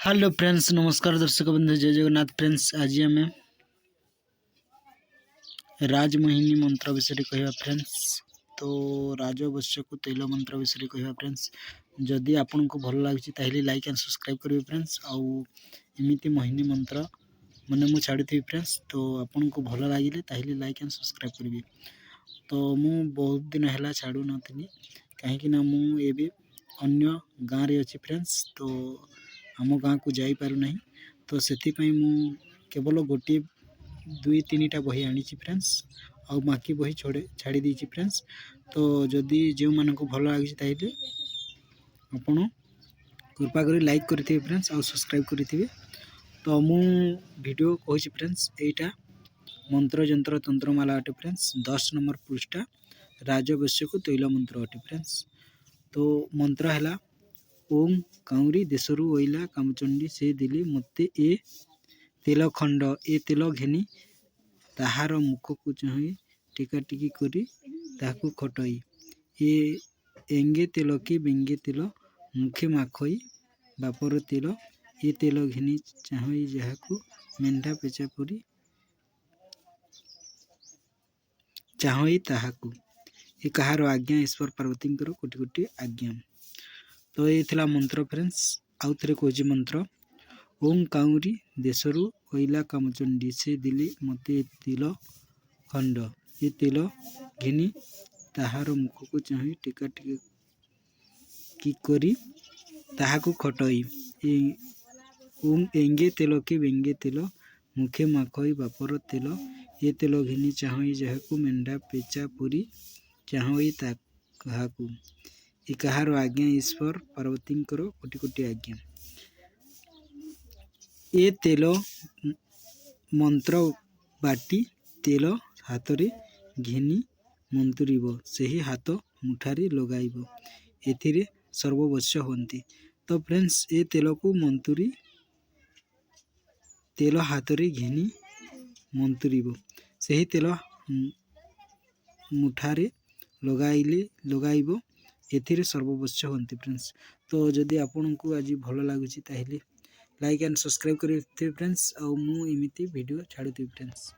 Hello friends, नमस्कार दर्शक बंधु, जय जगन्नाथ फ्रेंड्स। आज आम राजमोहिनी मंत्र विषय कहवा फ्रेंड्स। तो राजवश्यक तैल मंत्र विषय कहवा फ्रेंड्स। जदि आपन को भल लगे ताहले लाइक एंड सब्सक्राइब करेंगे फ्रेंड्स। आउ एमती मोहिनी मंत्र मैंने मुझे छाड़ी फ्रेंड्स। तो आपन को भल लगे ताहले लाइक एंड सब्सक्राइब करेंगे। तो मु बहुत दिन है छाड़ू नी कहीं मुझे अन्य गाँव रे अच्छी फ्रेंड्स। तो आम गाँव को जाई पारू नहीं, तो से केवल गोटे 2-3टा बही आनी फ्रेंड्स। आउ बाकी बही छाड़ी देची फ्रेंड्स। तो जदि जो मान को भल लगे ताहले आपण कृपा करी लाइक करेंगे फ्रेंड्स, आउ सब्सक्राइब करेंगे। तो मु वीडियो कही फ्रेंड्स, एटा मंत्र जंत्र तंत्रमाला अटे फ्रेंड्स। 10 नंबर पृष्ठा राजवश्यक तैल मंत्र अटे फ्रेंड्स। तो मंत्र है ओम काउरी देशरू ओइला कामचंडी से दिली मते ए तेल खंड ए तेल घेनी ताहार मुख को चाहे टिका टिकी करी ताकू खटई ए एंगे तेल की बेंगे तेल मुखे माखई बापर तेल ए तेल घेनी चाहे जहाकू मेंढा पेचा परी चाहई ताहाकू ए कहार आज्ञा ईश्वर पार्वती कोटि कोटि आज्ञा। तो ये थिला मंत्र फ्रेंड्स। आउ थे कौच मंत्र ओम काउरी देशरू ओइला कामचंडी से दिली मते तेल खंड ये तेल घिनी ताहार मुख को चाहे टिका टिका की करी ताहाकू खटई ओम एंगे तेल की बेंगे तेल मुखे माखई बापर तेल ये तेल घिनी चाहई जहाकू मेंढा पेचा पुरी चाहई ताहाकू ए कहार आज्ञा ईश्वर पार्वती कोटि कोटि आज्ञा। ए तेल मंत्र बाटी तेल हाथ रे घिनी मंतुरीब सही हाथ मुठारी लगाइब एथिरे सर्ववश्य होती। तो फ्रेंड्स ए तेल को मंतुरी तेल हाथ रे घिनी मंतुरीब सही तेल मुठारे लगाइब एथिरे सर्ववश्य होती फ्रेंड्स। तो जदि आपन को आज भल लगुच ताहले लाइक एंड सब्सक्राइब करेंगे फ्रेंड्स। आउ मु एमिती वीडियो छाड़ुथी फ्रेंड्स।